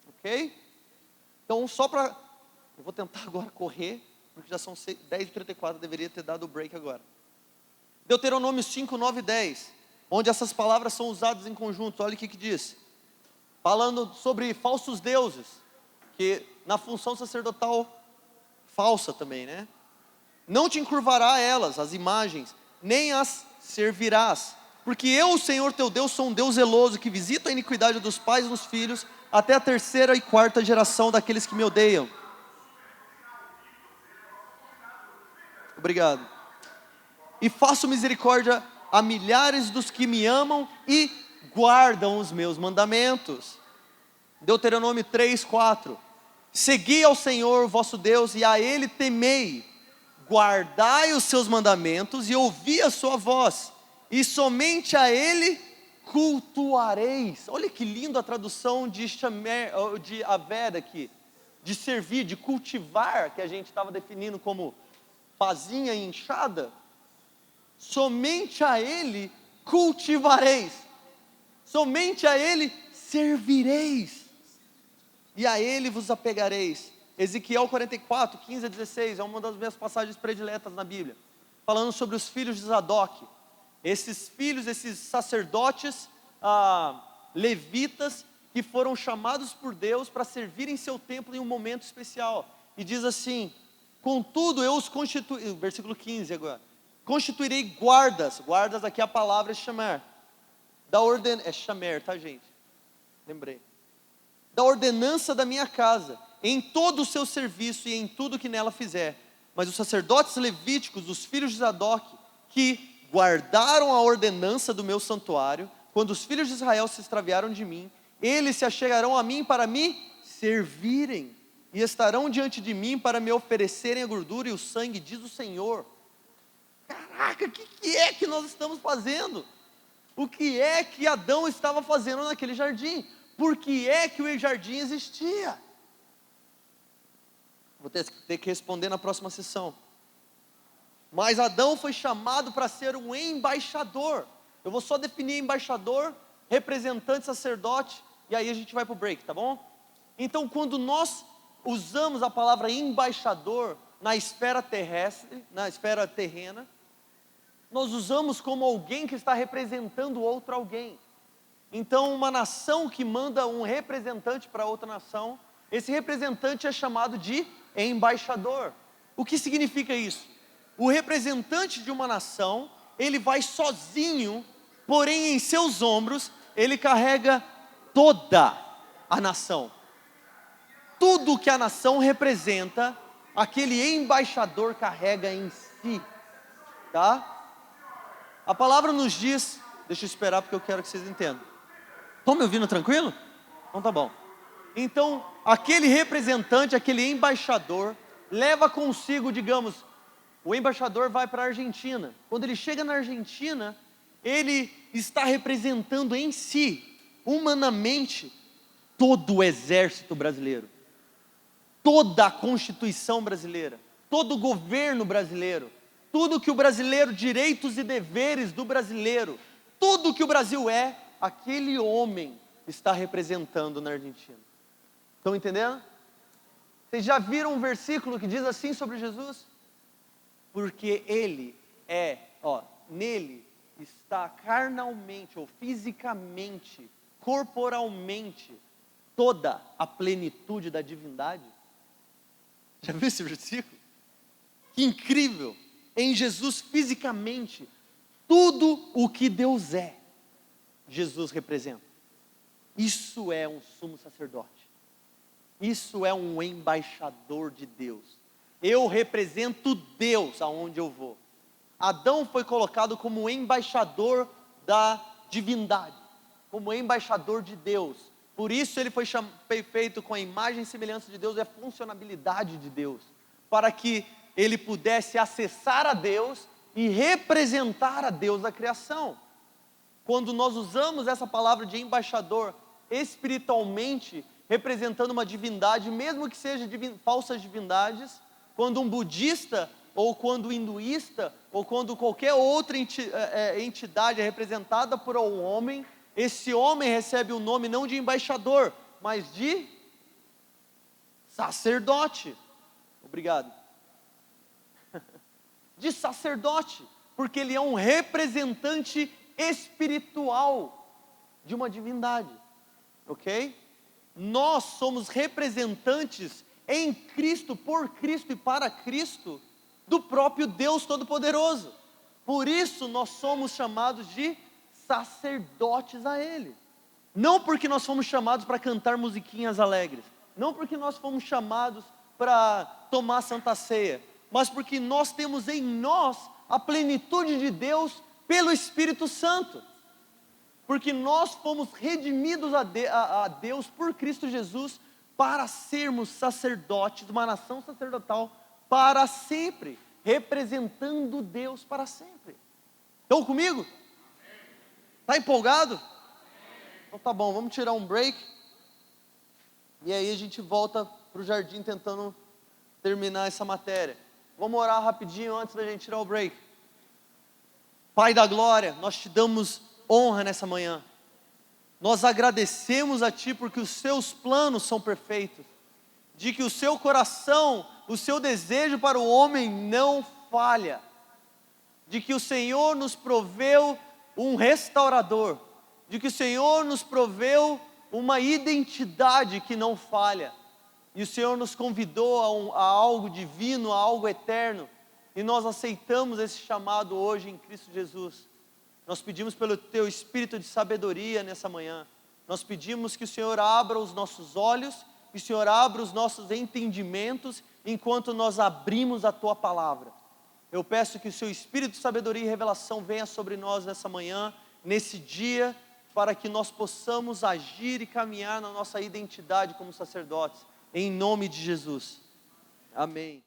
Ok? Então eu vou tentar agora correr, porque já são 10h34, deveria ter dado o break agora. Deuteronômio 5, 9 e 10, onde essas palavras são usadas em conjunto. Olha o que diz. Falando sobre falsos deuses, que na função sacerdotal falsa também, né? Não te encurvará a elas, as imagens, nem as servirás, porque eu, o Senhor teu Deus, sou um Deus zeloso, que visita a iniquidade dos pais nos filhos, até a 3ª e 4ª geração daqueles que me odeiam. Obrigado. E faço misericórdia a milhares dos que me amam e guardam os meus mandamentos. Deuteronômio 3, 4. Segui ao Senhor vosso Deus e a Ele temei. Guardai os seus mandamentos e ouvi a sua voz, e somente a Ele cultuareis. Olha que lindo a tradução de Aved aqui, de servir, de cultivar, que a gente estava definindo como pazinha e enxada. Somente a Ele cultivareis, somente a Ele servireis. e a ele vos apegareis. Ezequiel 44, 15 a 16, é uma das minhas passagens prediletas na Bíblia, falando sobre os filhos de Zadok. Esses filhos, esses sacerdotes, levitas, que foram chamados por Deus para servir em seu templo em um momento especial. E diz assim: contudo eu os constituí, versículo 15 agora, constituirei guardas aqui a palavra é chamar, é chamer, tá gente? Lembrei. Da ordenança da minha casa, em todo o seu serviço e em tudo que nela fizer. Mas os sacerdotes levíticos, os filhos de Zadok, que guardaram a ordenança do meu santuário, quando os filhos de Israel se extraviaram de mim, eles se achegarão a mim para me servirem, e estarão diante de mim para me oferecerem a gordura e o sangue, diz o Senhor. Caraca, o que é que nós estamos fazendo? O que é que Adão estava fazendo naquele jardim? Por que é que o jardim existia? Vou ter que responder na próxima sessão. Mas Adão foi chamado para ser um embaixador. Eu vou só definir embaixador, representante, sacerdote, e aí a gente vai para o break, tá bom? Então, quando nós usamos a palavra embaixador na esfera terrestre, na esfera terrena, nós usamos como alguém que está representando outro alguém. Então, uma nação que manda um representante para outra nação, esse representante é chamado de embaixador. O que significa isso? O representante de uma nação, ele vai sozinho, porém em seus ombros, ele carrega toda a nação. Tudo que a nação representa, aquele embaixador carrega em si, tá? A palavra nos diz, deixa eu esperar porque eu quero que vocês entendam. Estão me ouvindo tranquilo? Então tá bom. Então, aquele representante, aquele embaixador, leva consigo, digamos, o embaixador vai para a Argentina. Quando ele chega na Argentina, ele está representando em si, humanamente, todo o exército brasileiro, toda a Constituição brasileira, todo o governo brasileiro, tudo que o brasileiro, direitos e deveres do brasileiro, tudo que o Brasil é, aquele homem está representando na Argentina. Estão entendendo? Vocês já viram um versículo que diz assim sobre Jesus? Porque ele nele está carnalmente ou fisicamente, corporalmente, toda a plenitude da divindade. Já viu esse versículo? Que incrível! Em Jesus fisicamente, tudo o que Deus é, Jesus representa. Isso é um sumo sacerdote. Isso é um embaixador de Deus. Eu represento Deus aonde eu vou. Adão foi colocado como embaixador da divindade, como embaixador de Deus. Por isso ele foi feito com a imagem e semelhança de Deus, é a funcionalidade de Deus, para que ele pudesse acessar a Deus e representar a Deus na criação. Quando nós usamos essa palavra de embaixador espiritualmente, representando uma divindade, mesmo que seja falsas divindades, quando um budista, ou quando um hinduísta, ou quando qualquer outra entidade é representada por um homem, esse homem recebe o nome não de embaixador, mas de sacerdote. Obrigado. De sacerdote, porque ele é um representante espiritual de uma divindade, ok? Nós somos representantes em Cristo, por Cristo e para Cristo, do próprio Deus Todo-Poderoso. Por isso nós somos chamados de sacerdotes a Ele. Não porque nós fomos chamados para cantar musiquinhas alegres, não porque nós fomos chamados para tomar Santa Ceia, mas porque nós temos em nós a plenitude de Deus pelo Espírito Santo. Porque nós fomos redimidos a Deus por Cristo Jesus para sermos sacerdotes, uma nação sacerdotal para sempre, representando Deus para sempre. Estão comigo? Está empolgado? Então tá bom, vamos tirar um break. E aí a gente volta para o jardim tentando terminar essa matéria. Vamos orar rapidinho antes da gente tirar o break. Pai da glória, nós te damos honra nessa manhã. Nós agradecemos a Ti porque os Seus planos são perfeitos, de que o Seu coração, o Seu desejo para o homem não falha, de que o Senhor nos proveu um restaurador, de que o Senhor nos proveu uma identidade que não falha, e o Senhor nos convidou a algo divino, a algo eterno, e nós aceitamos esse chamado hoje em Cristo Jesus. Nós pedimos pelo Teu Espírito de sabedoria nessa manhã, nós pedimos que o Senhor abra os nossos olhos, que o Senhor abra os nossos entendimentos, enquanto nós abrimos a Tua palavra. Eu peço que o Seu Espírito de sabedoria e revelação venha sobre nós nessa manhã, nesse dia, para que nós possamos agir e caminhar na nossa identidade como sacerdotes, em nome de Jesus. Amém.